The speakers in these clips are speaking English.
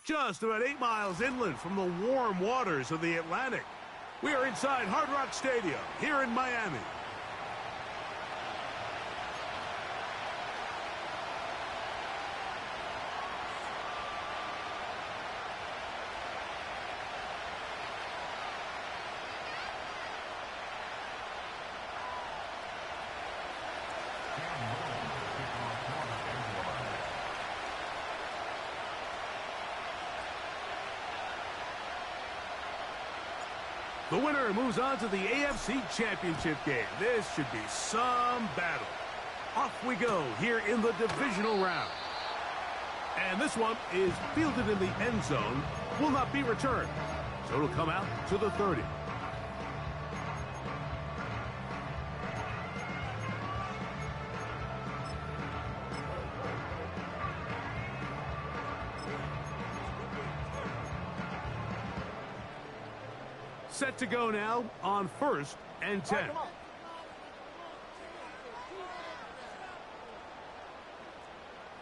just about 8 miles inland from the warm waters of the Atlantic. We are inside Hard Rock Stadium here in Miami. The winner moves on to the AFC Championship game. This should be some battle. Off we go here in the divisional round. And this one is fielded in the end zone, will not be returned. So it'll come out to the 30. Set to go now on 1st and 10.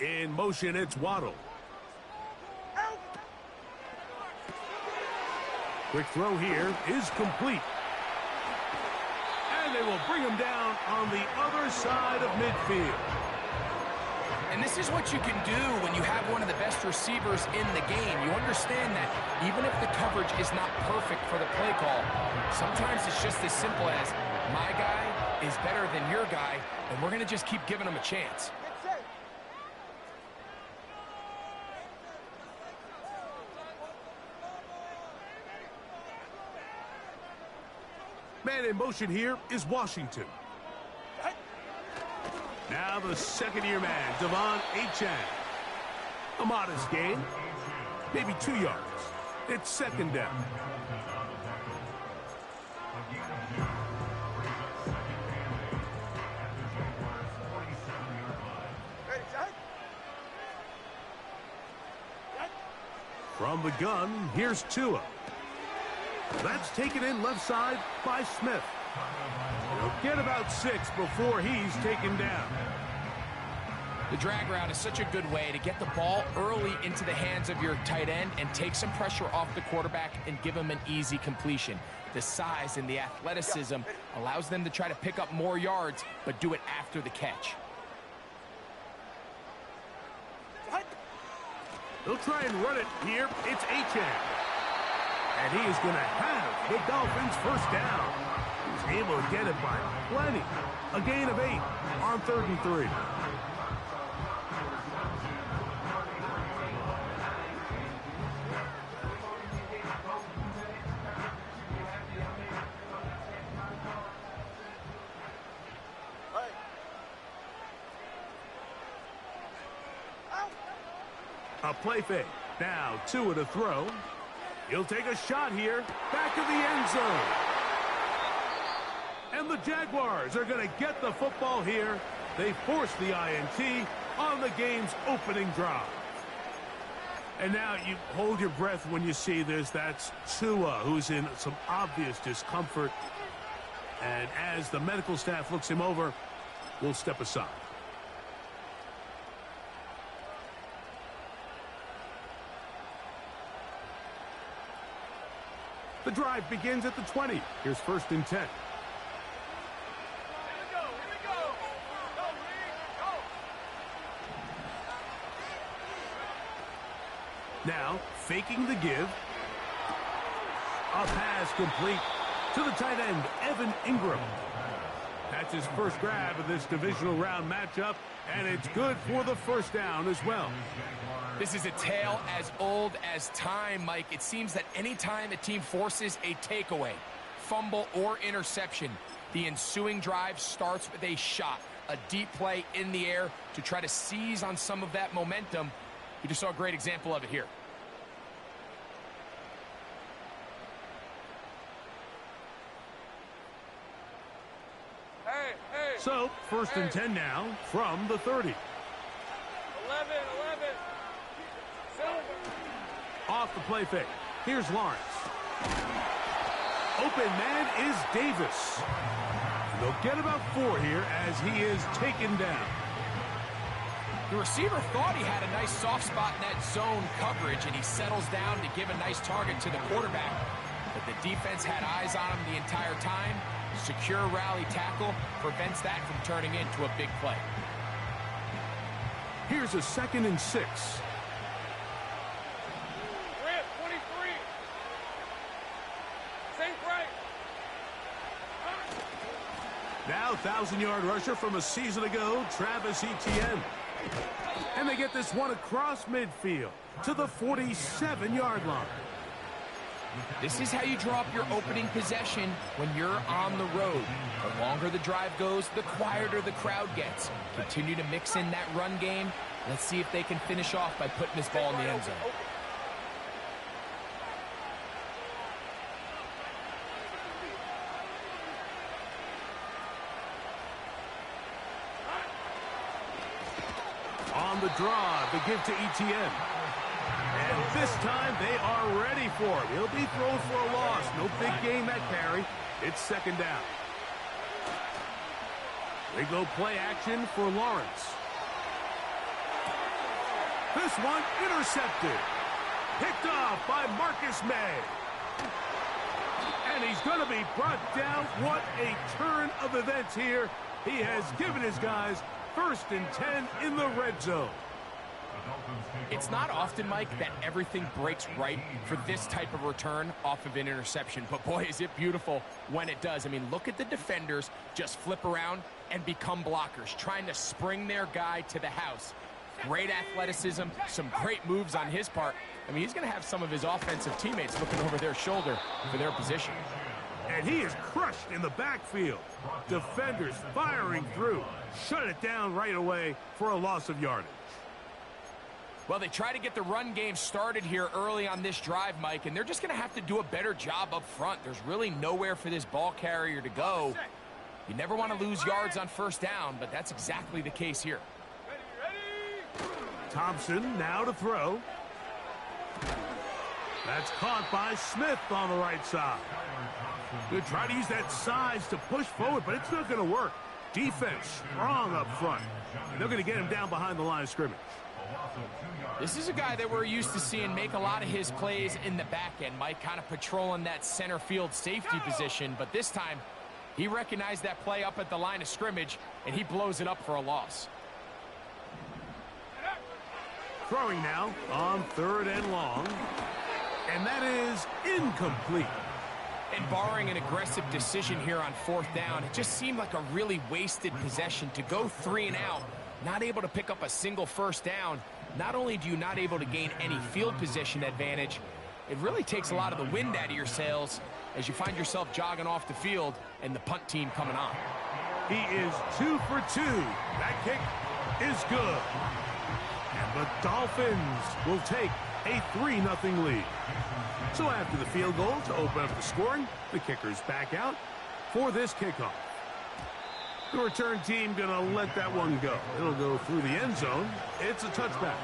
In motion, it's Waddle. Quick throw here is complete. And they will bring him down on the other side of midfield. And this is what you can do when you have one of the best receivers in the game. You understand that even if the coverage is not perfect for the play call, sometimes it's just as simple as my guy is better than your guy, and we're going to just keep giving him a chance. Man in motion here is Washington. Now the second-year man, Devon Achane. A modest gain, maybe 2 yards. It's second down. From the gun, here's Tua. That's taken in left side by Smith. He'll get about 6 before he's taken down. The drag route is such a good way to get the ball early into the hands of your tight end and take some pressure off the quarterback and give him an easy completion. The size and the athleticism allows them to try to pick up more yards, but do it after the catch. They'll try and run it here. It's Achane. And he is going to have the Dolphins first down. He's able to get it by plenty. A gain of 8 on 3rd and 3. A play fake. Now Tua to throw. He'll take a shot here. Back of the end zone. And the Jaguars are going to get the football here. They force the INT on the game's opening drive. And now you hold your breath when you see this. That's Tua, who's in some obvious discomfort. And as the medical staff looks him over, we'll step aside. The drive begins at the 20. Here's 1st and 10. Now, faking the give. A pass complete to the tight end, Evan Ingram. That's his first grab of this divisional round matchup, and it's good for the first down as well. This is a tale as old as time, Mike. It seems that any time a team forces a takeaway, fumble, or interception, the ensuing drive starts with a shot, a deep play in the air to try to seize on some of that momentum. You just saw a great example of it here. So, 1st and 10 now from the 30. 11. Off the play fake. Here's Lawrence. Open man is Davis. And they'll get about 4 here as he is taken down. The receiver thought he had a nice soft spot in that zone coverage, and he settles down to give a nice target to the quarterback. But the defense had eyes on him the entire time. Secure rally tackle prevents that from turning into a big play. Here's a 2nd and 6. Rip, 23. Safe right. Now 1,000-yard rusher from a season ago, Travis Etienne. And they get this one across midfield to the 47-yard line. This is how you draw up your opening possession when you're on the road. The longer the drive goes, the quieter the crowd gets. Continue to mix in that run game. Let's see if they can finish off by putting this ball in the end zone. On the drive, they give to Etienne. And this time, they are ready for him. He'll be thrown for a loss. No big gain that carry. It's 2nd down. They go play action for Lawrence. This one intercepted. Picked off by Marcus May. And he's going to be brought down. What a turn of events here. He has given his guys 1st and 10 in the red zone. It's not often, Mike, that everything breaks right for this type of return off of an interception. But, boy, is it beautiful when it does. I mean, look at the defenders just flip around and become blockers, trying to spring their guy to the house. Great athleticism, some great moves on his part. I mean, he's going to have some of his offensive teammates looking over their shoulder for their position. And he is crushed in the backfield. Defenders firing through. Shut it down right away for a loss of yardage. Well, they try to get the run game started here early on this drive, Mike, and they're just going to have to do a better job up front. There's really nowhere for this ball carrier to go. You never want to lose yards on 1st down, but that's exactly the case here. Thompson now to throw. That's caught by Smith on the right side. They'll try to use that size to push forward, but it's not going to work. Defense strong up front. They're going to get him down behind the line of scrimmage. This is a guy that we're used to seeing make a lot of his plays in the back end, Mike, kind of patrolling that center field safety position. But this time, he recognized that play up at the line of scrimmage, and he blows it up for a loss. Throwing now on 3rd and long. And that is incomplete. And barring an aggressive decision here on 4th down, it just seemed like a really wasted possession to go 3 and out, not able to pick up a single 1st down. Not only do you not able to gain any field position advantage, it really takes a lot of the wind out of your sails as you find yourself jogging off the field and the punt team coming on. He is 2 for 2. That kick is good. And the Dolphins will take a 3-0 lead. So after the field goal to open up the scoring, the kicker's back out for this kickoff. The return team going to let that one go. It'll go through the end zone. It's a touchback.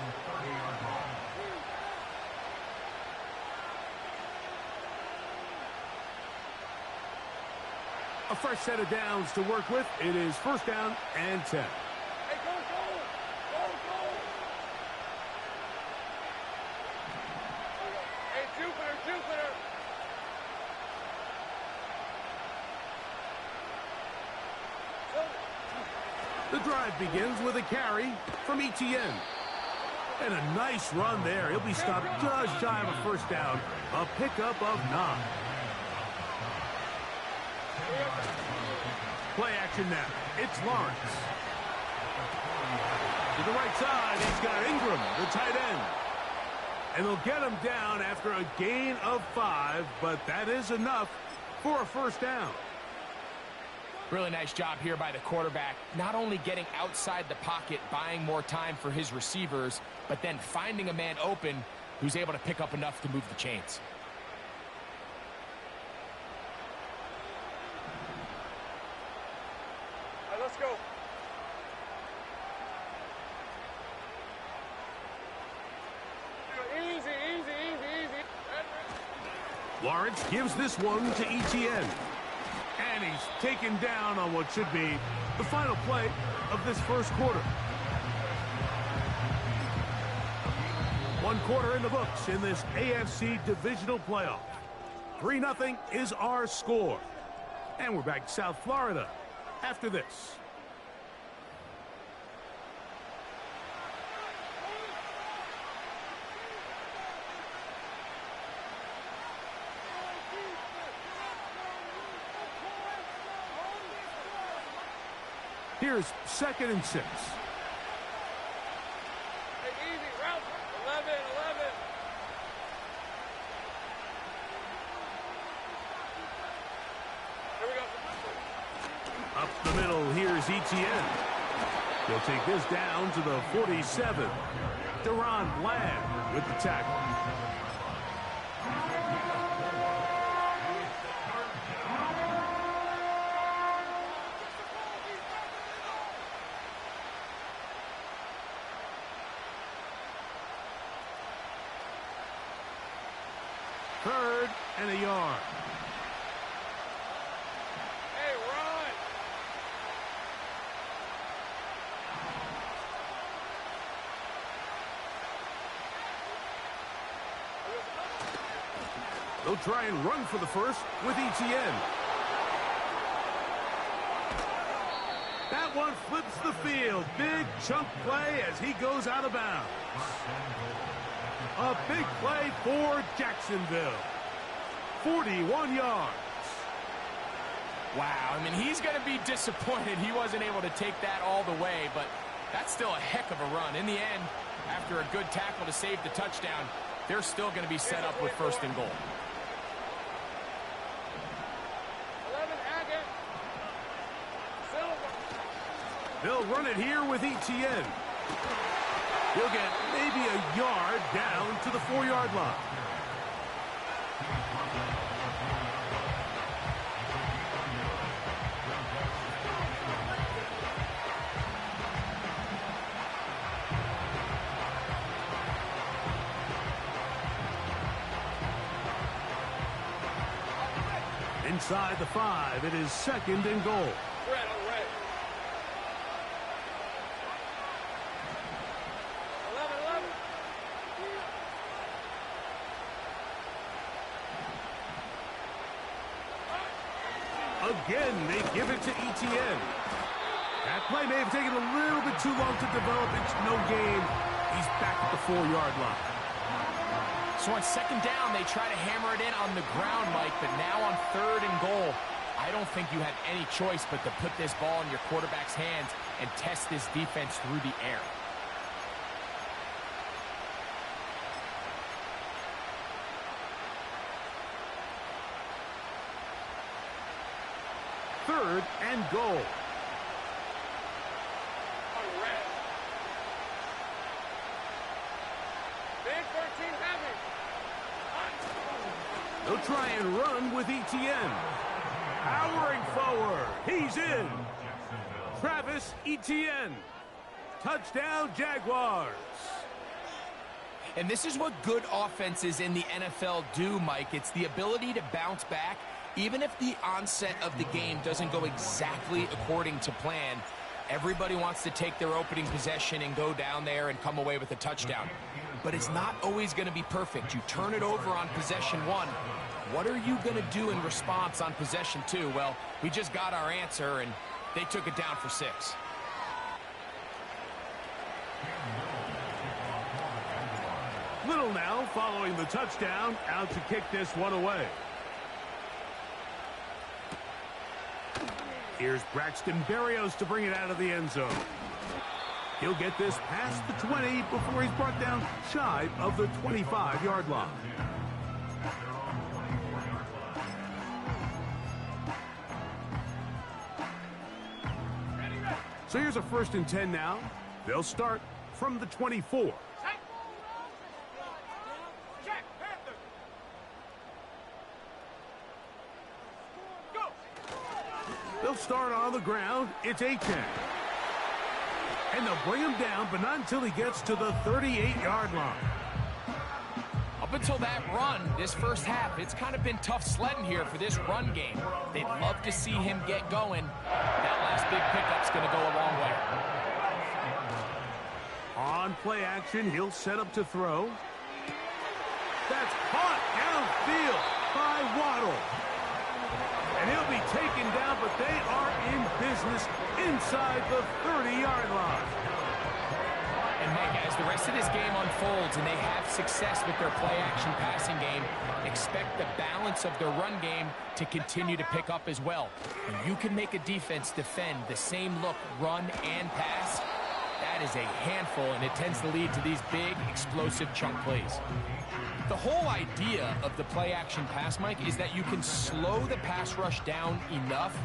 A fresh set of downs to work with. It is 1st down and 10. Hey, go, go! Go, go! Hey, Jupiter, Jupiter! The drive begins with a carry from Etienne. And a nice run there. He'll be stopped just shy of a 1st down. A pickup of 9. Play action now. It's Lawrence. To the right side, he's got Ingram, the tight end. And they'll get him down after a gain of 5, but that is enough for a 1st down. Really nice job here by the quarterback, not only getting outside the pocket, buying more time for his receivers, but then finding a man open who's able to pick up enough to move the chains. All right, let's go. Easy, easy, easy, easy. Lawrence gives this one to Etienne. And he's taken down on what should be the final play of this 1st quarter. One quarter in the books in this AFC divisional playoff. 3-0 is our score. And we're back to South Florida after this. Here's 2nd and 6. Hey, easy, route 11, 11. Here we go. Up the middle, here's Etienne. He'll take this down to the 47. Deron Bland with the tackle. Third and a yard. Hey, run. They'll try and run for the first with Etienne. That one flips the field. Big chunk play as he goes out of bounds. A big play for Jacksonville. 41 yards. Wow, I mean, he's going to be disappointed he wasn't able to take that all the way, but that's still a heck of a run. In the end, after a good tackle to save the touchdown, they're still going to be set up with 1st and goal. 11, Hackett. Silver. They'll run it here with Etienne. He'll get maybe a yard down to the 4-yard line. Inside the 5, it is 2nd and goal. Red, on red. 11, 11. Again, they give it to Etienne. That play may have taken a little bit too long to develop. It's no gain. He's back at the 4-yard line. So on 2nd down, they try to hammer it in on the ground, Mike, but now on 3rd and goal, I don't think you had any choice but to put this ball in your quarterback's hands and test this defense through the air. Third and goal. On red. Big 13 heavy. They'll try and run with Etienne. Powering forward. He's in. Travis Etienne. Touchdown, Jaguars. And this is what good offenses in the NFL do, Mike. It's the ability to bounce back. Even if the onset of the game doesn't go exactly according to plan, everybody wants to take their opening possession and go down there and come away with a touchdown. But it's not always going to be perfect. You turn it over on possession 1. What are you going to do in response on possession 2? Well, we just got our answer, and they took it down for 6. Little now following the touchdown, out to kick this one away. Here's Braxton Berrios to bring it out of the end zone. He'll get this past the 20 before he's brought down shy of the 25-yard line. So here's a 1st and 10 now. They'll start from the 24. They'll start on the ground. It's Achane. And they'll bring him down, but not until he gets to the 38-yard line. Up until that run, this first half, it's kind of been tough sledding here for this run game. They'd love to see him get going. That last big pickup's going to go a long way. On play action, he'll set up to throw. That's caught downfield by Waddle. And he'll be taken down, but they are in business inside the 30-yard line. And Mike, as the rest of this game unfolds and they have success with their play-action passing game, expect the balance of their run game to continue to pick up as well. And you can make a defense defend the same look, run and pass. That is a handful, and it tends to lead to these big, explosive chunk plays. The whole idea of the play-action pass, Mike, is that you can slow the pass rush down enough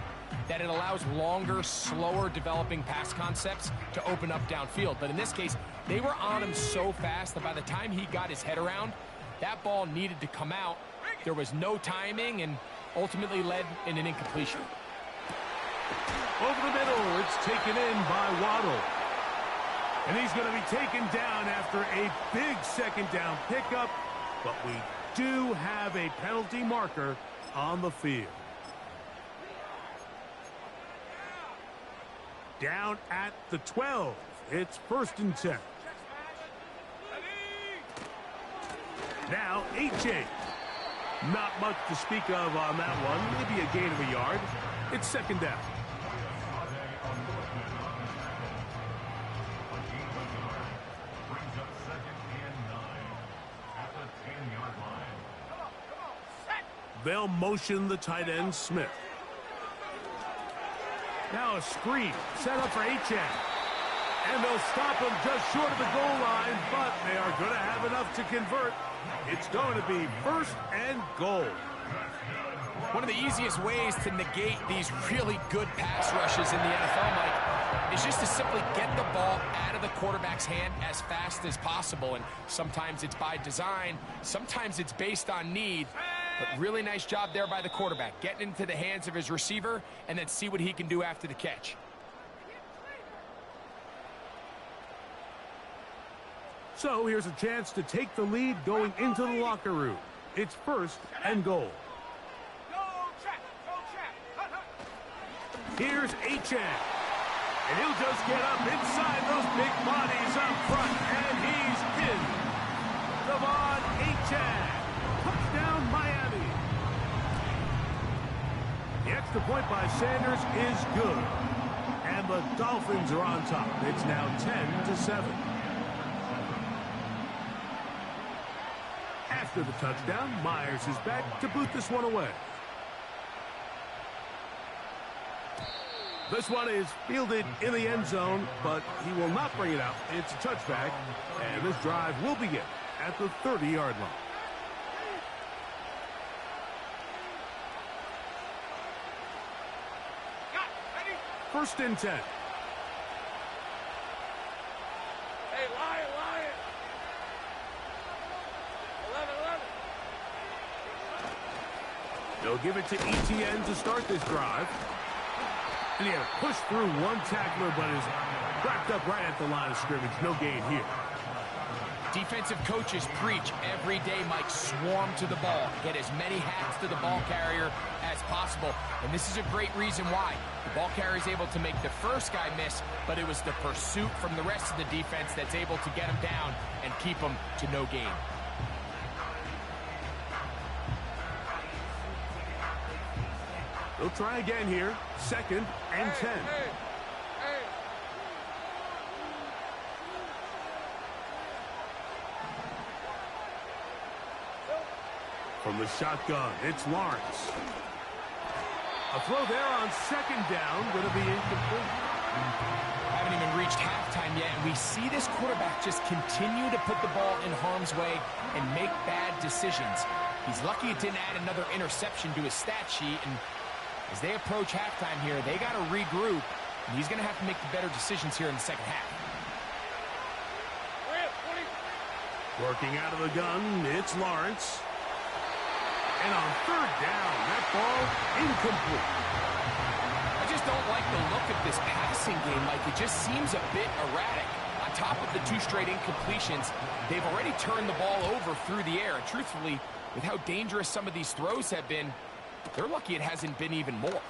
that it allows longer, slower developing pass concepts to open up downfield. But in this case, they were on him so fast that by the time he got his head around, that ball needed to come out. There was no timing and ultimately led in an incompletion. Over the middle, it's taken in by Waddle. And he's going to be taken down after a big second down pickup, but we do have a penalty marker on the field. Down at the 12. It's 1st and 10. Now, H.A. Not much to speak of on that one. Maybe a gain of a yard. It's 2nd down. They'll motion the tight end, Smith. Now a screen set up for Achane. And they'll stop him just short of the goal line, but they are going to have enough to convert. It's going to be 1st and goal. One of the easiest ways to negate these really good pass rushes in the NFL, Mike, is just to simply get the ball out of the quarterback's hand as fast as possible. And sometimes it's by design, sometimes it's based on need. But really nice job there by the quarterback, getting into the hands of his receiver and then see what he can do after the catch. So here's a chance to take the lead going into the locker room. It's 1st and goal. Here's Achane. And he'll just get up inside those big bodies up front. And he's in. Devon Achane. Touchdown, Miami. The extra point by Sanders is good. And the Dolphins are on top. It's now 10-7. After the touchdown, Myers is back to boot this one away. This one is fielded in the end zone, but he will not bring it out. It's a touchback, and this drive will begin at the 30-yard line. First and 10. Hey, Lion, Lion. 11-11. They'll give it to ETN to start this drive. And he had to push through one tackler, but is wrapped up right at the line of scrimmage. No gain here. Defensive coaches preach every day, Mike, swarm to the ball. Get as many hats to the ball carrier as possible. And this is a great reason why. The ball carrier is able to make the first guy miss, but it was the pursuit from the rest of the defense that's able to get him down and keep him to no gain. They'll try again here. 2nd and 10. Hey. From the shotgun, it's Lawrence. A throw there on 2nd down, going to be incomplete. Haven't even reached halftime yet, and we see this quarterback just continue to put the ball in harm's way and make bad decisions. He's lucky it didn't add another interception to his stat sheet, and as they approach halftime here, they got to regroup, and he's going to have to make the better decisions here in the second half. Working out of the gun, it's Lawrence. And on 3rd down, that ball incomplete. I just don't like the look of this passing game. Like, it just seems a bit erratic. On top of the 2 straight incompletions, they've already turned the ball over through the air. And truthfully, with how dangerous some of these throws have been, they're lucky it hasn't been even more.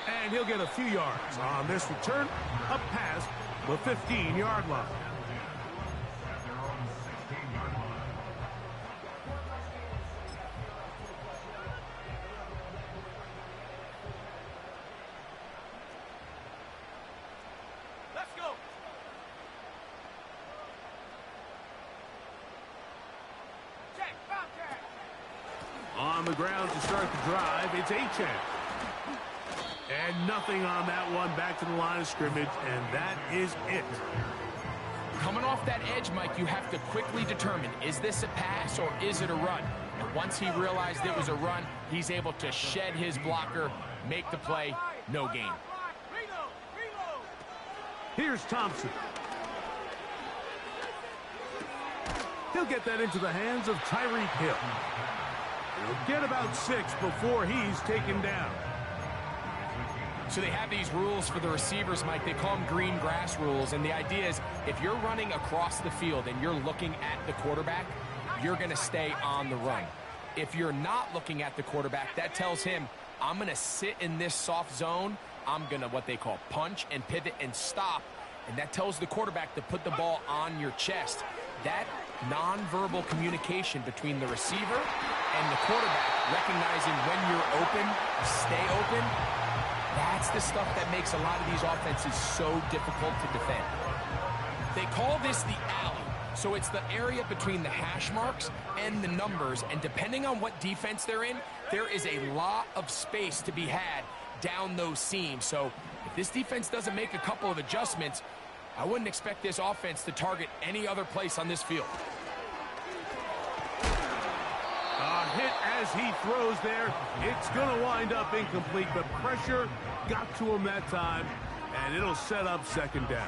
And he'll get a few yards on this return, up past the 15-yard line. on the ground to start the drive. It's Achane. And nothing on that one. Back to the line of scrimmage, and that is it. Coming off that edge, Mike, you have to quickly determine, is this a pass or is it a run? And once he realized it was a run, he's able to shed his blocker, make the play, no gain. Here's Thompson. He'll get that into the hands of Tyreek Hill. He'll get about 6 before he's taken down. So they have these rules for the receivers, Mike. They call them green grass rules. And the idea is if you're running across the field and you're looking at the quarterback, you're going to stay on the run. If you're not looking at the quarterback, that tells him, I'm going to sit in this soft zone. I'm going to what they call punch and pivot and stop. And that tells the quarterback to put the ball on your chest. That nonverbal communication between the receiver and the quarterback, recognizing when you're open, stay open, that's the stuff that makes a lot of these offenses so difficult to defend. They call this the alley. So it's the area between the hash marks and the numbers. And depending on what defense they're in, there is a lot of space to be had down those seams. So if this defense doesn't make a couple of adjustments, I wouldn't expect this offense to target any other place on this field. Hit as he throws there. It's going to wind up incomplete, but pressure got to him that time, and it'll set up second down.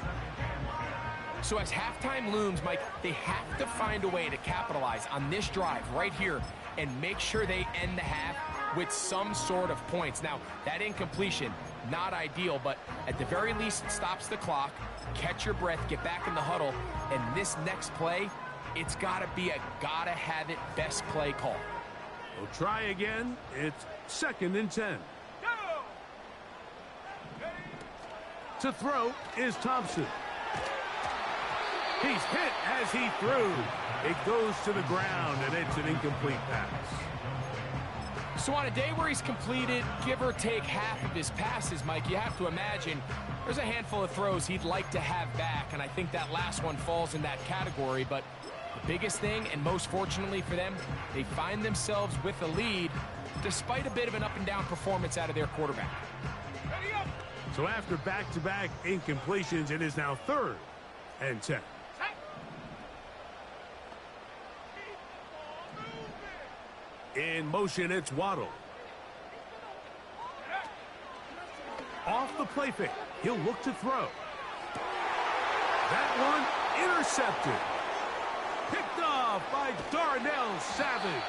So as halftime looms, Mike, they have to find a way to capitalize on this drive right here and make sure they end the half with some sort of points. Now, that incompletion, not ideal, but at the very least, it stops the clock. Catch your breath, get back in the huddle, and this next play, it's got to be a gotta-have-it best play call. We'll try again. It's 2nd and 10. To throw is Thompson. He's hit as he threw. It goes to the ground, and it's an incomplete pass. So on a day where he's completed, give or take half of his passes, Mike, you have to imagine there's a handful of throws he'd like to have back, and I think that last one falls in that category. But the biggest thing, and most fortunately for them, they find themselves with a lead despite a bit of an up-and-down performance out of their quarterback. So after back-to-back incompletions, it is now 3rd and 10. In motion, it's Waddle. Off the play fake. He'll look to throw. That one intercepted. Picked off by Darnell Savage.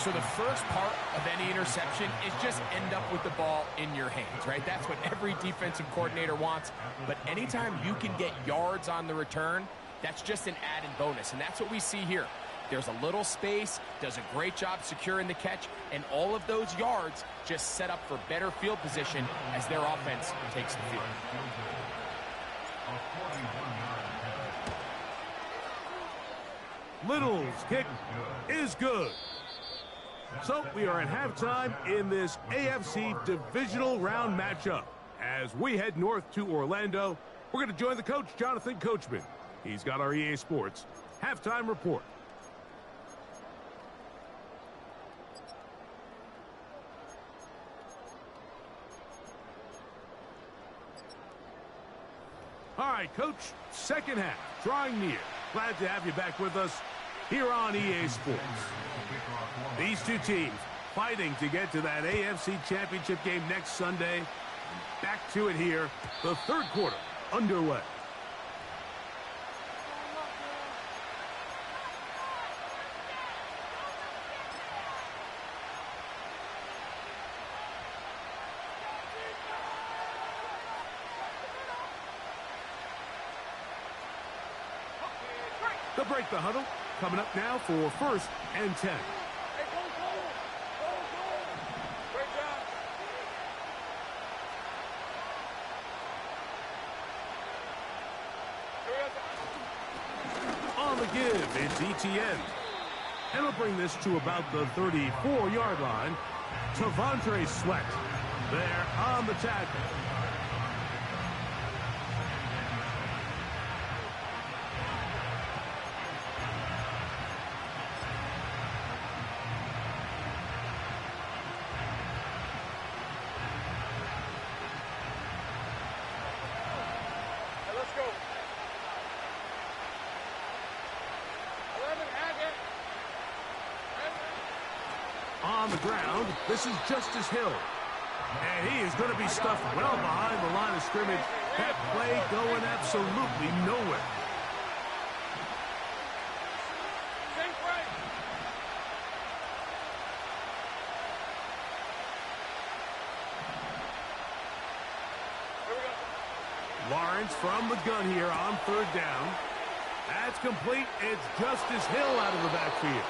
So the first part of any interception is just end up with the ball in your hands, right? That's what every defensive coordinator wants. But anytime you can get yards on the return, that's just an added bonus. And that's what we see here. There's a little space, does a great job securing the catch, and all of those yards just set up for better field position as their offense takes the field. Little's kick is good. So we are at halftime in this AFC divisional round matchup. As we head north to Orlando, we're going to join the coach, Jonathan Coachman. He's got our EA Sports halftime report. All right, Coach, second half, drawing near. Glad to have you back with us here on EA Sports. These two teams fighting to get to that AFC Championship game next Sunday. Back to it here, the third quarter underway. They'll break the huddle. Coming up now for 1st and 10. On the give, it's ETN. And he'll bring this to about the 34-yard line. T'Vondre Sweat there on the tackle. on the ground. This is Justice Hill. And he is going to be stuffed well behind the line of scrimmage. That play going absolutely nowhere. Lawrence from the gun here on third down. That's complete. It's Justice Hill out of the backfield.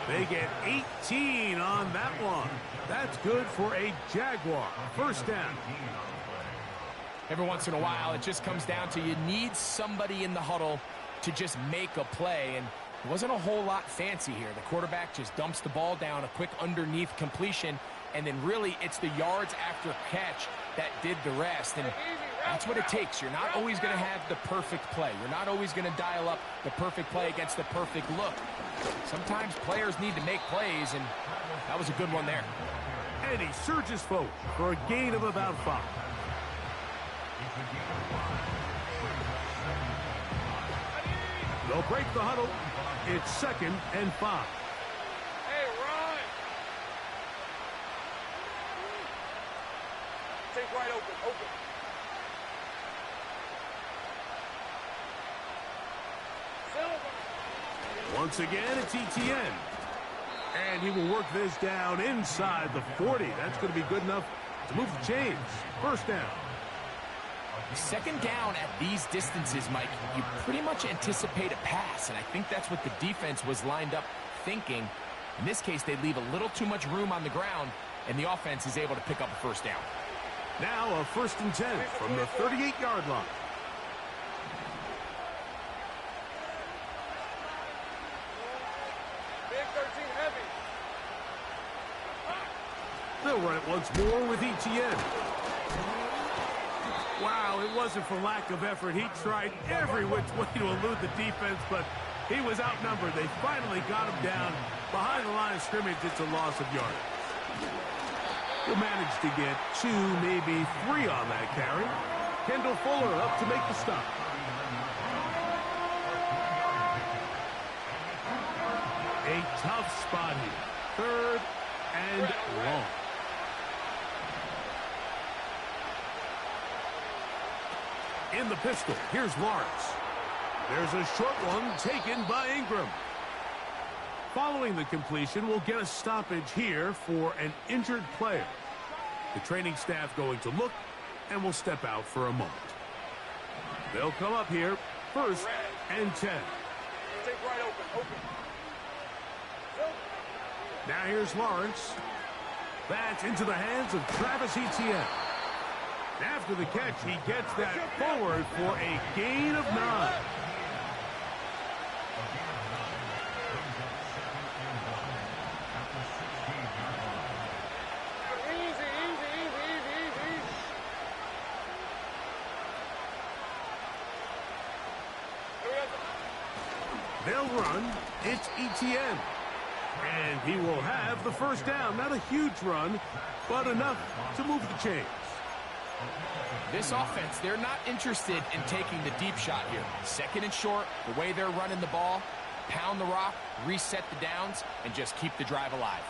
They get 18 on that one. That's good for a Jaguar. First down. Every once in a while, it just comes down to you need somebody in the huddle to just make a play. And it wasn't a whole lot fancy here. The quarterback just dumps the ball down, a quick underneath completion, and then really it's the yards after catch that did the rest. And that's what it takes. You're not always going to have the perfect play. You're not always going to dial up the perfect play against the perfect look. Sometimes players need to make plays, and that was a good one there. And he surges forward for a gain of about 5. They'll break the huddle. It's 2nd and 5. Hey, run! Take right open. Once again, it's ETN. And he will work this down inside the 40. That's going to be good enough to move the chains. First down. Second down at these distances, Mike, you pretty much anticipate a pass, and I think that's what the defense was lined up thinking. In this case, they leave a little too much room on the ground, and the offense is able to pick up a first down. Now a 1st and 10 from the 38-yard line. Big 13 heavy. They'll run it once more with ETN. Wow, it wasn't for lack of effort. He tried every which way to elude the defense, but he was outnumbered. They finally got him down behind the line of scrimmage. It's a loss of yards. He'll manage to get 2, maybe 3 on that carry. Kendall Fuller up to make the stop. A tough spot here. 3rd and long. In the pistol, here's Lawrence. There's a short one taken by Ingram. Following the completion, we'll get a stoppage here for an injured player. The training staff going to look, and will step out for a moment. They'll come up here, 1st and 10. Take right open. Now here's Lawrence. That's into the hands of Travis Etienne. After the catch, he gets that forward for a gain of 9. They'll run. It's Etienne. And he will have the first down. Not a huge run, but enough to move the chains. This offense, they're not interested in taking the deep shot here. 2nd and short, the way they're running the ball, pound the rock, reset the downs, and just keep the drive alive.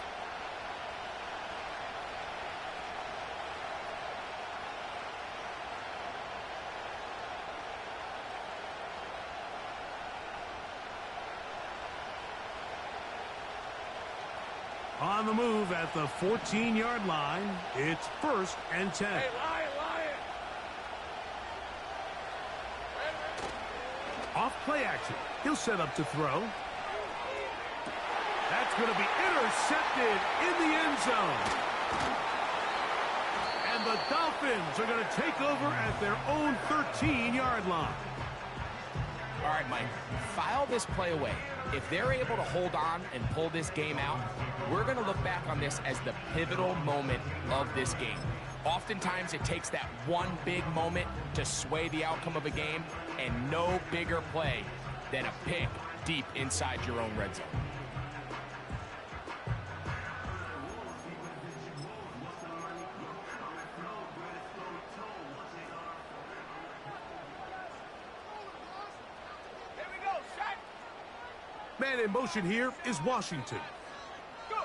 On the move at the 14-yard line, it's 1st and 10. Hey, Lion! Off play action. He'll set up to throw. That's going to be intercepted in the end zone. And the Dolphins are going to take over at their own 13-yard line. All right, Mike, file this play away. If they're able to hold on and pull this game out, we're going to look back on this as the pivotal moment of this game. Oftentimes, it takes that one big moment to sway the outcome of a game, and no bigger play than a pick deep inside your own red zone. Here we go, shot! Man in motion here is Washington. Go!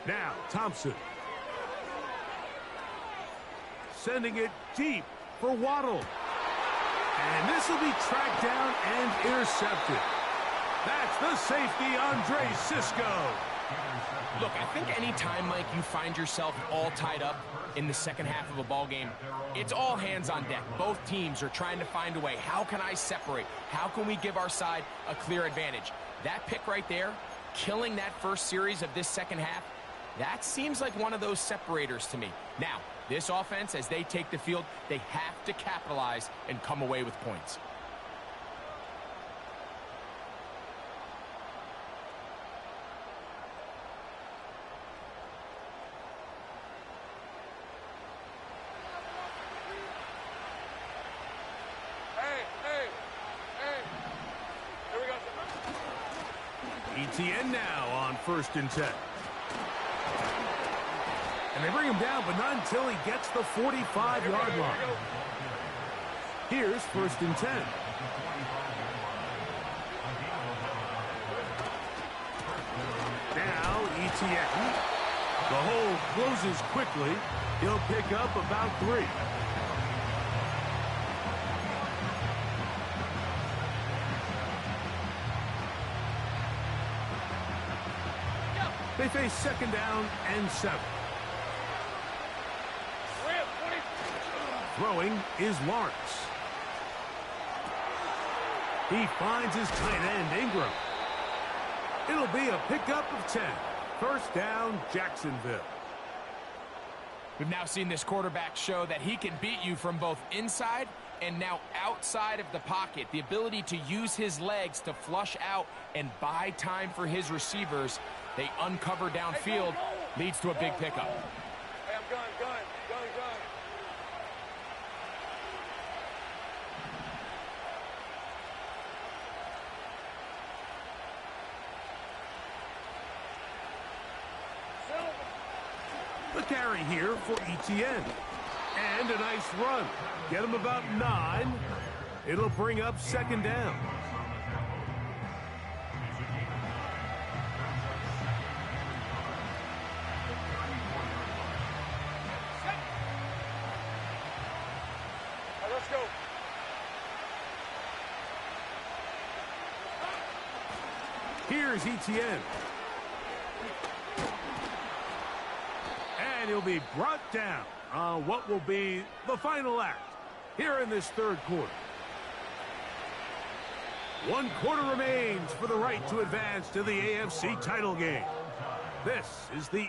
Now, Thompson. Sending it deep for Waddle. And this will be tracked down and intercepted. That's the safety, Andre Cisco. Look, I think any time, Mike, you find yourself all tied up in the second half of a ball game, it's all hands on deck. Both teams are trying to find a way. How can I separate? How can we give our side a clear advantage? That pick right there, killing that first series of this second half, that seems like one of those separators to me. Now, this offense, as they take the field, they have to capitalize and come away with points. ETN now on 1st and 10. And they bring him down, but not until he gets the 45-yard line. Here's 1st and 10. Now ETN. The hole closes quickly. He'll pick up about 3. They face 2nd down and 7. Throwing is Lawrence. He finds his tight end, Ingram. It'll be a pickup of 10. 1st down, Jacksonville. We've now seen this quarterback show that he can beat you from both inside and now outside of the pocket. The ability to use his legs to flush out and buy time for his receivers. They uncover downfield, leads to a big pickup. Hey, I'm gun. The carry here for ETN. And a nice run. Get him about 9. It'll bring up 2nd down. Let's go. Here's ETN. And he'll be brought down on what will be the final act here in this 3rd quarter. 1 quarter remains for the right to advance to the AFC title game. This is the...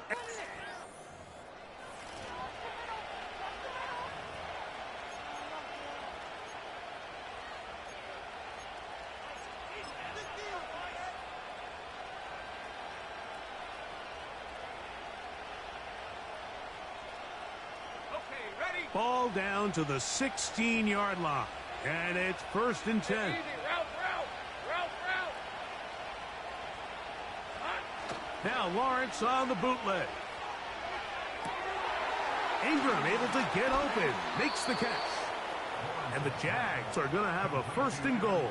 Ball down to the 16-yard line. And it's 1st and 10. Route. Now Lawrence on the bootleg. Ingram able to get open. Makes the catch. And the Jags are going to have a 1st and goal.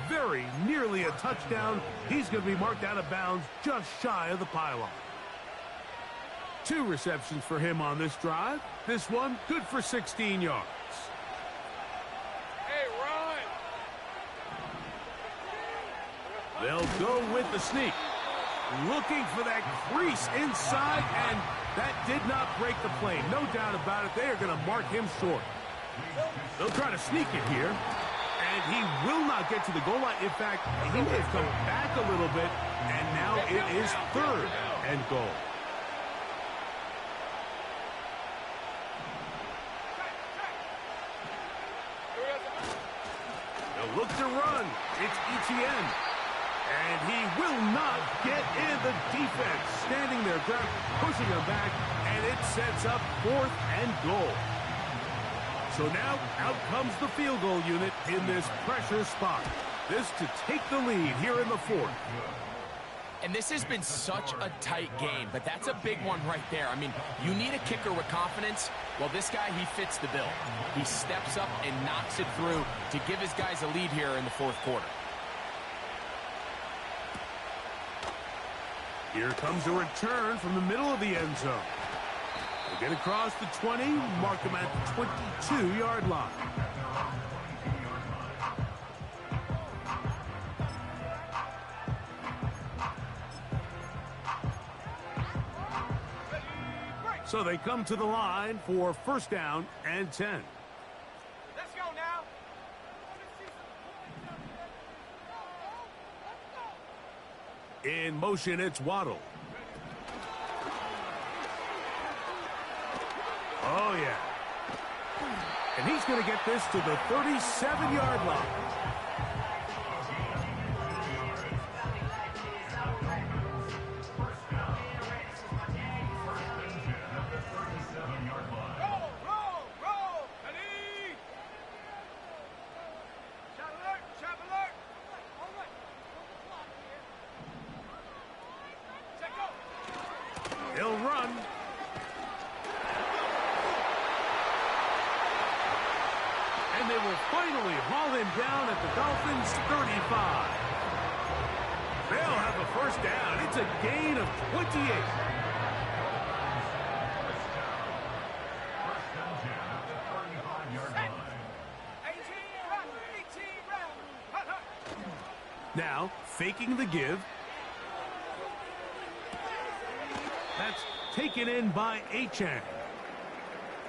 Very nearly a touchdown. He's going to be marked out of bounds just shy of the pylon. 2 receptions for him on this drive. This one good for 16 yards. Hey, run! They'll go with the sneak. Looking for that crease inside, and that did not break the plane. No doubt about it. They are going to mark him short. They'll try to sneak it here, and he will not get to the goal line. In fact, he may have come back a little bit, and now it is 3rd and goal. Look to run. It's ETN. And he will not get in. The defense standing their ground, pushing him back, and it sets up 4th and goal. So now out comes the field goal unit in this pressure spot. This to take the lead here in the 4th. And this has been such a tight game, but that's a big one right there. I mean, you need a kicker with confidence. Well, this guy, he fits the bill. He steps up and knocks it through to give his guys a lead here in the 4th quarter. Here comes a return from the middle of the end zone. They get across the 20, mark them at the 22-yard line. So they come to the line for first down and 10. Let's go now. In motion, it's Waddle. Oh, yeah. And he's going to get this to the 37-yard line. He'll run. And they will finally haul him down at the Dolphins' 35. They'll have a first down. It's a gain of 28. Now, faking the give. That's taken in by Achane.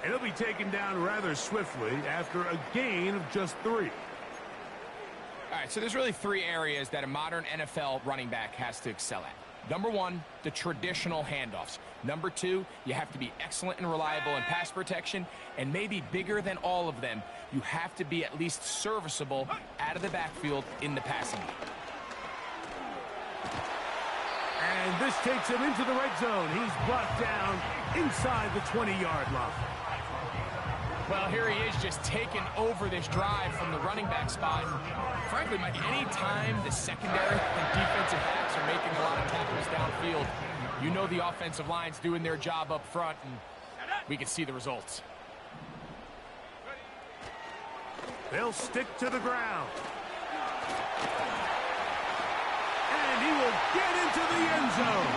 And he'll be taken down rather swiftly after a gain of just 3. All right, so there's really 3 areas that a modern NFL running back has to excel at. Number 1, the traditional handoffs. Number 2, you have to be excellent and reliable in pass protection. And maybe bigger than all of them, you have to be at least serviceable out of the backfield in the passing game. And this takes him into the red zone. He's brought down inside the 20-yard line. Well, here he is just taking over this drive from the running back spot. And frankly, Mike, any time the secondary and defensive backs are making a lot of tackles downfield, you know the offensive line's doing their job up front, and we can see the results. They'll stick to the ground. And he will get into the end zone.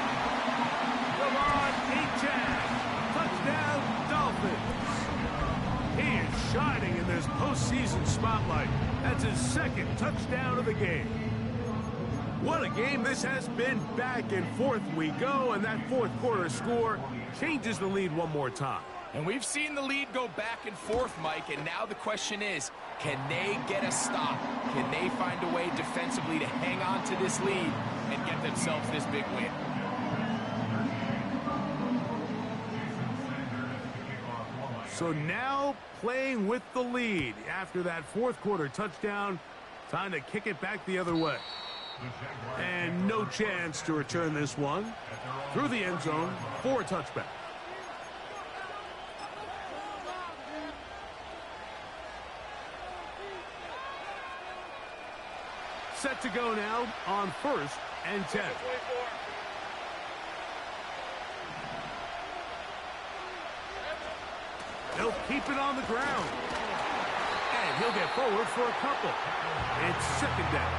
De'Von Achane. Touchdown, Dolphins. He is shining in this postseason spotlight. That's his second touchdown of the game. What a game this has been. Back and forth we go, and that fourth quarter score changes the lead one more time. And we've seen the lead go back and forth, Mike, and now the question is, can they get a stop? Can they find a way defensively to hang on to this lead and get themselves this big win? So now playing with the lead after that fourth quarter touchdown, time to kick it back the other way. And no chance to return this one through the end zone for a touchback. Set to go now on first and 10. He'll keep it on the ground. And he'll get forward for a couple. It's second down.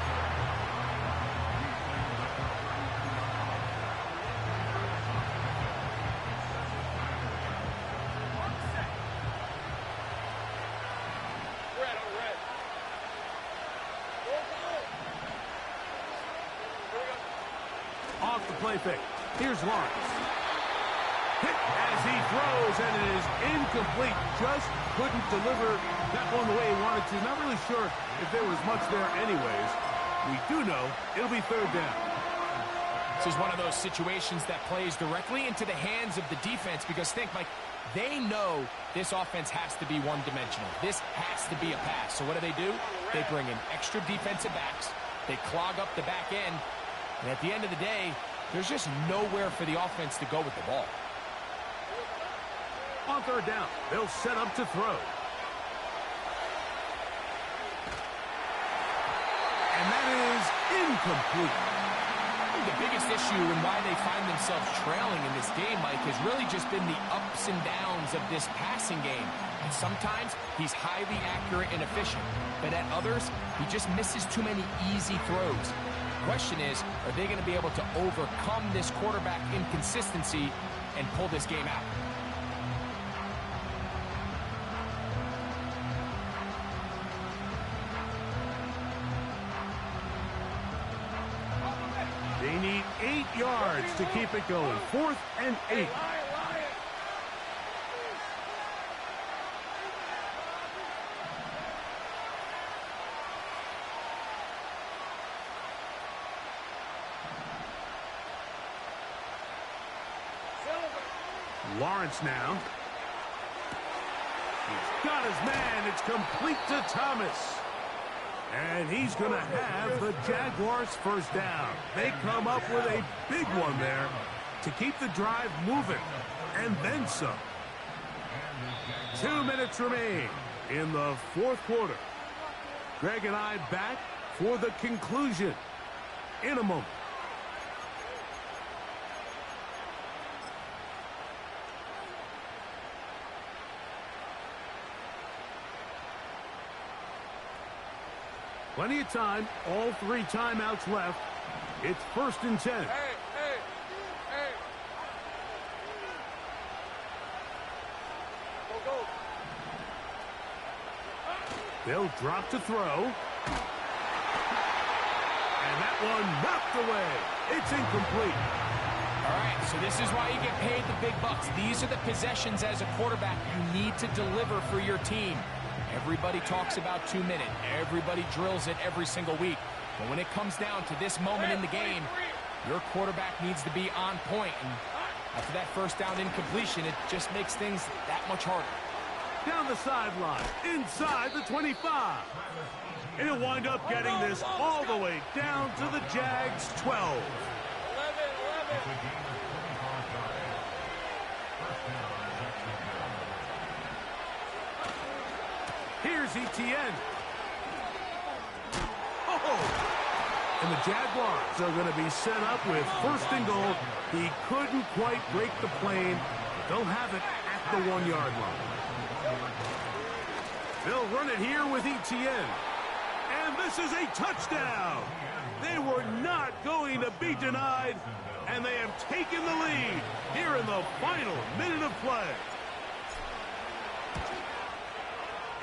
Off the play fake. Here's Lawrence. Hit as he throws, and it is incomplete. Just couldn't deliver that one the way he wanted to. Not really sure if there was much there anyways. We do know it'll be third down. This is one of those situations that plays directly into the hands of the defense because think, Mike, they know this offense has to be one-dimensional. This has to be a pass. So what do? They bring in extra defensive backs. They clog up the back end. And at the end of the day, there's just nowhere for the offense to go with the ball. On third down, they'll set up to throw. And that is incomplete. I think the biggest issue and why they find themselves trailing in this game, Mike, has really just been the ups and downs of this passing game. And sometimes he's highly accurate and efficient, but at others, he just misses too many easy throws. question is, are they going to be able to overcome this quarterback inconsistency and pull this game out? They need 8 yards to keep it going. 4th and 8. Lawrence now. He's got his man. It's complete to Thomas. And he's going to have the Jaguars first down. They come up with a big one there to keep the drive moving. And then some. 2 minutes remain in the 4th quarter. Greg and I back for the conclusion in a moment. Plenty of time, all 3 timeouts left. It's 1st and 10. Hey. Go. They'll drop to throw. And that one knocked away. It's incomplete. All right, so this is why you get paid the big bucks. These are the possessions as a quarterback you need to deliver for your team. Everybody talks about 2 minutes. Everybody drills it every single week. But when it comes down to this moment in the game, your quarterback needs to be on point. And after that first down incompletion, it just makes things that much harder. Down the sideline, inside the 25. And he'll wind up getting this all the way down to the Jags' 12. 11. Here's Etienne. Oh! And the Jaguars are going to be set up with 1st and goal. He couldn't quite break the plane. They'll have it at the 1-yard line. They'll run it here with Etienne. And this is a touchdown. They were not going to be denied. And they have taken the lead here in the final minute of play.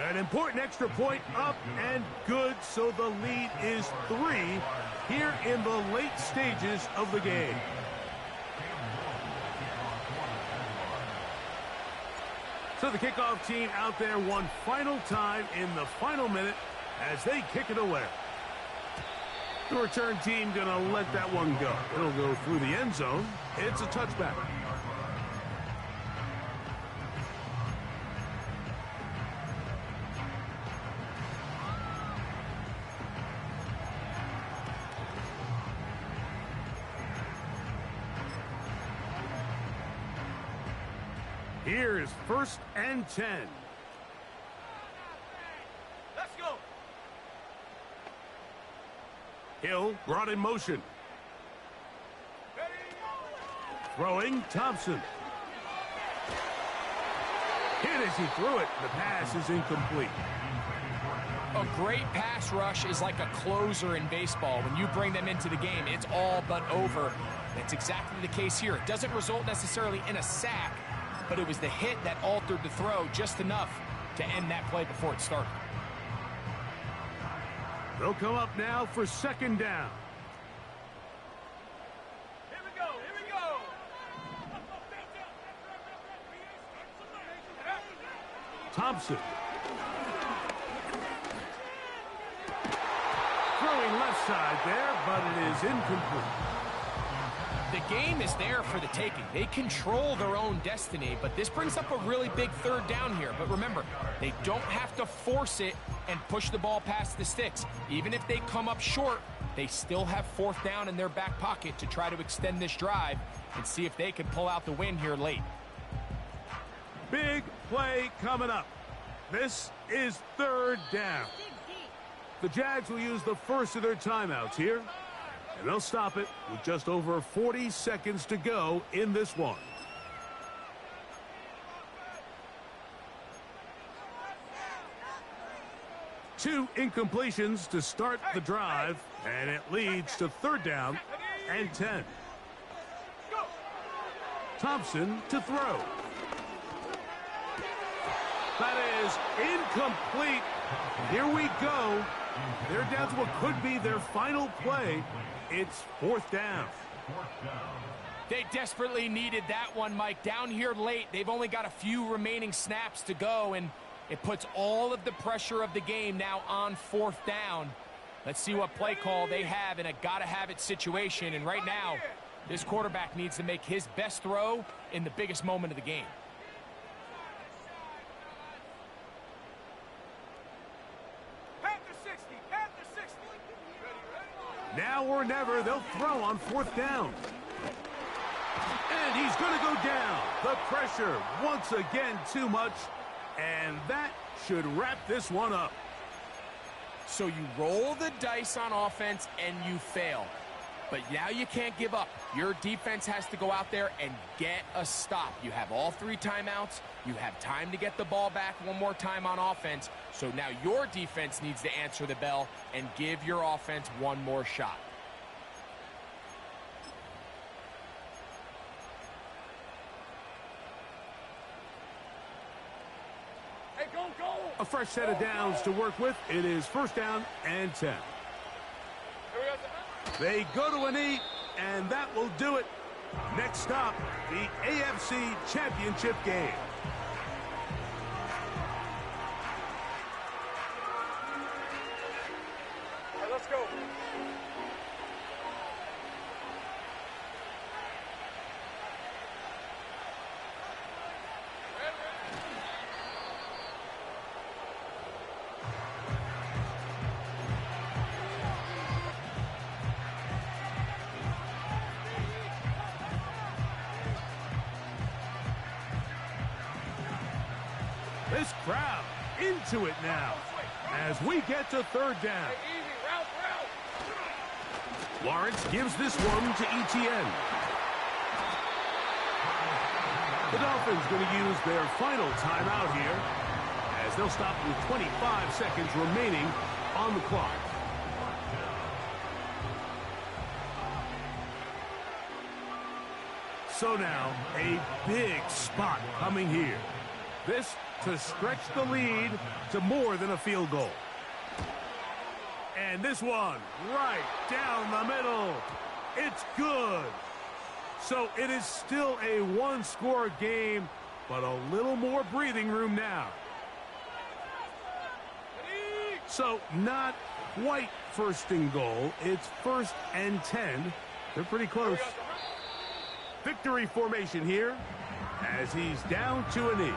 An important extra point up and good, so the lead is 3 here in the late stages of the game. So the kickoff team out there one final time in the final minute as they kick it away. The return team going to let that one go. It'll go through the end zone. It's a touchback. Here is 1st and 10. Let's go. Hill brought in motion. Throwing, Thompson. Hit as he threw it. The pass is incomplete. A great pass rush is like a closer in baseball. When you bring them into the game, it's all but over. That's exactly the case here. It doesn't result necessarily in a sack, but it was the hit that altered the throw just enough to end that play before it started. They'll come up now for 2nd down. Here we go. Thompson. Throwing left side there, but it is incomplete. The game is there for the taking. They control their own destiny, but this brings up a really big 3rd down here. But remember, they don't have to force it and push the ball past the sticks. Even if they come up short, they still have 4th down in their back pocket to try to extend this drive and see if they can pull out the win here late. Big play coming up. This is 3rd down. The Jags will use the first of their timeouts here. And they'll stop it with just over 40 seconds to go in this one. 2 incompletions to start the drive, and it leads to 3rd down and 10. Thompson to throw. That is incomplete. Here we go. They're down to what could be their final play. It's 4th down. They desperately needed that one, Mike. Down here late, they've only got a few remaining snaps to go, and it puts all of the pressure of the game now on 4th down. Let's see what play call they have in a gotta-have-it situation. And right now, this quarterback needs to make his best throw in the biggest moment of the game. Now or never, they'll throw on 4th down. And he's going to go down. The pressure, once again, too much. And that should wrap this one up. So you roll the dice on offense and you fail. But now you can't give up. Your defense has to go out there and get a stop. You have all 3 timeouts. You have time to get the ball back one more time on offense. So now your defense needs to answer the bell and give your offense one more shot. Hey, go, go! A fresh set of downs to work with. It is 1st down and 10. They go to a knee, and that will do it. Next stop, the AFC Championship game. All right, let's go. This crowd into it now as we get to 3rd down. Easy, route. Lawrence gives this one to Etienne. The Dolphins going to use their final timeout here as they'll stop with 25 seconds remaining on the clock. So now a big spot coming here. This to stretch the lead to more than a field goal. And this one right down the middle. It's good. So it is still a 1-score game, but a little more breathing room now. So not quite 1st and goal. It's 1st and 10. They're pretty close. Victory formation here as he's down to a knee.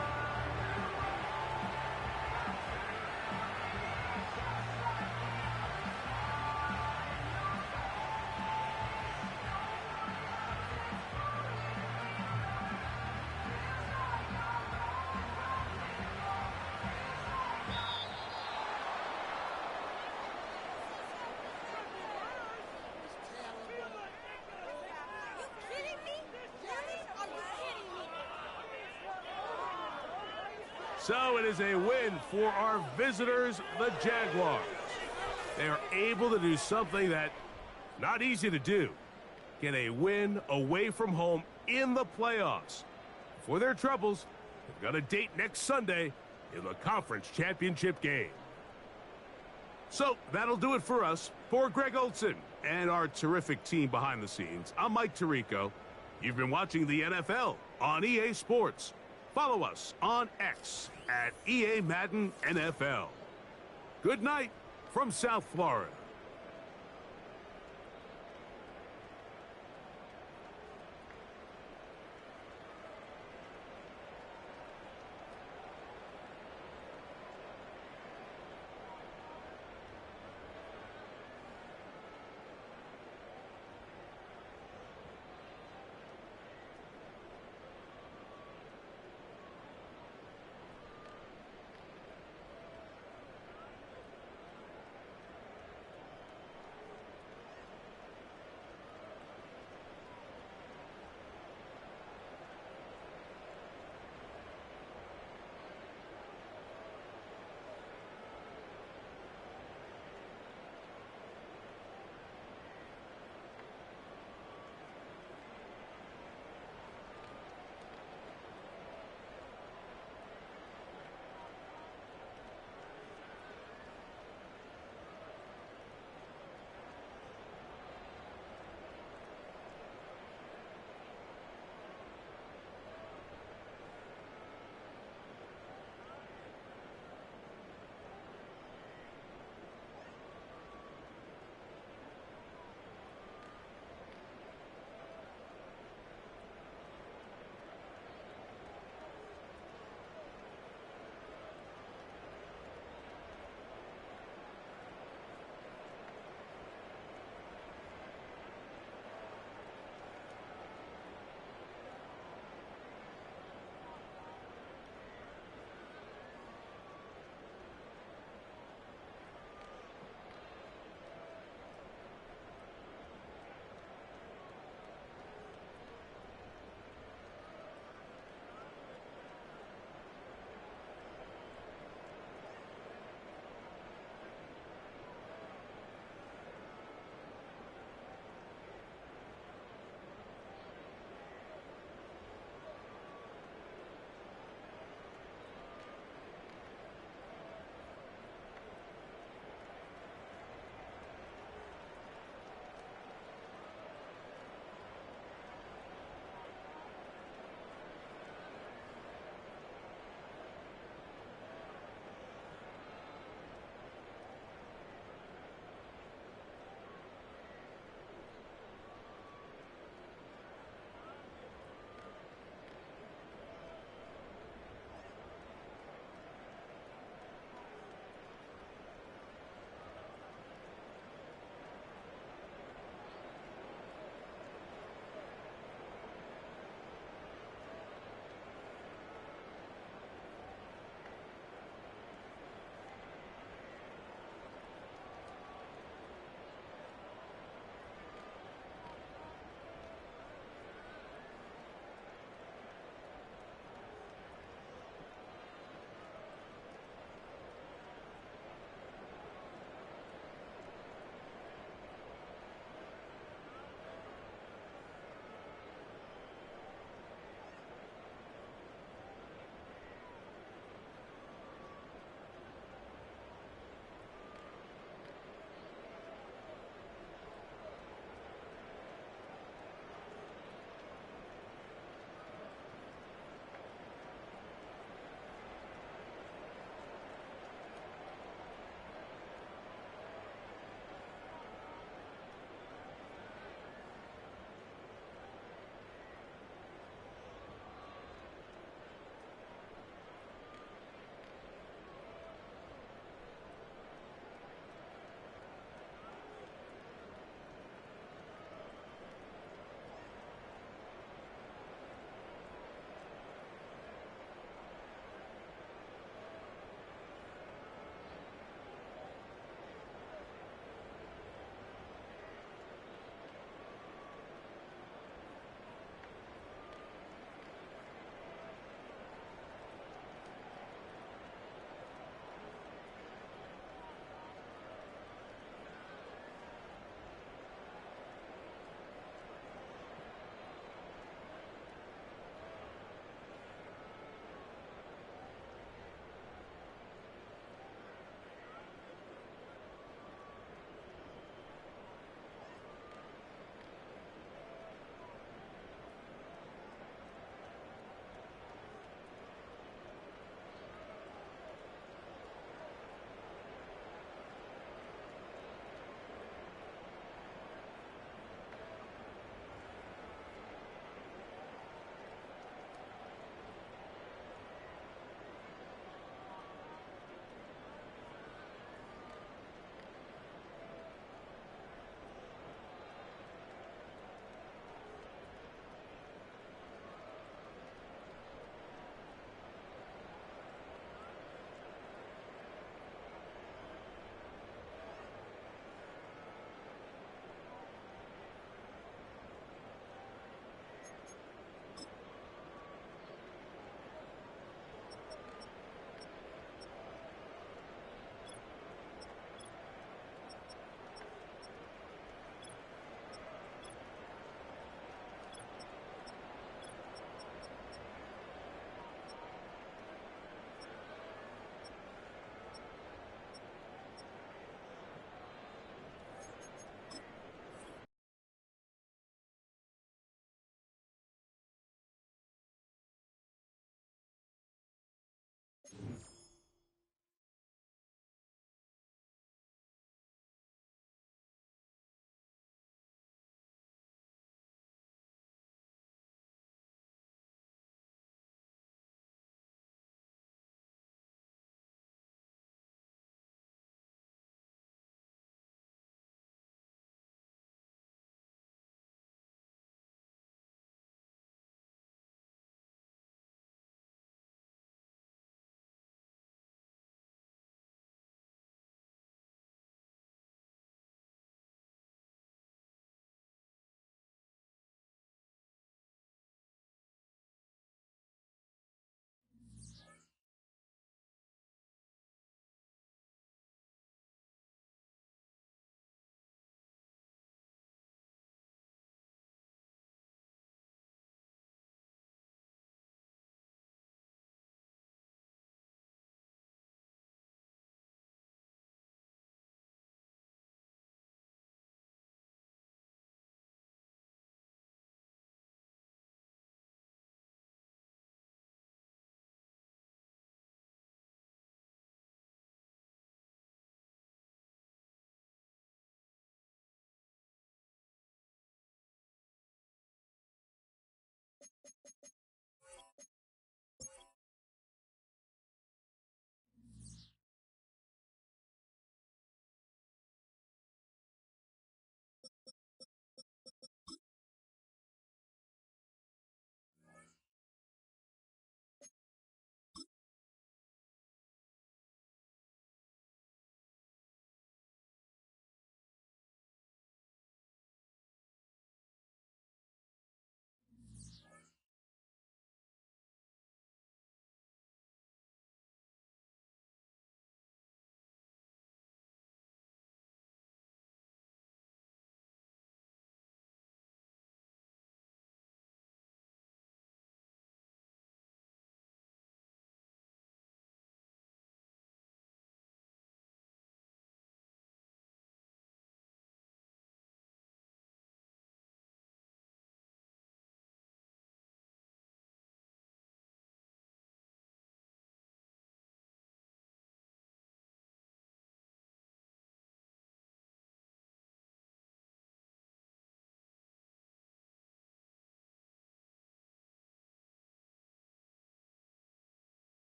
So it is a win for our visitors, the Jaguars. They are able to do something that not easy to do. Get a win away from home in the playoffs. For their troubles, they've got a date next Sunday in the conference championship game. So that'll do it for us. For Greg Olsen and our terrific team behind the scenes, I'm Mike Tirico. You've been watching the NFL on EA Sports. Follow us on X at EA Madden NFL. Good night from South Florida.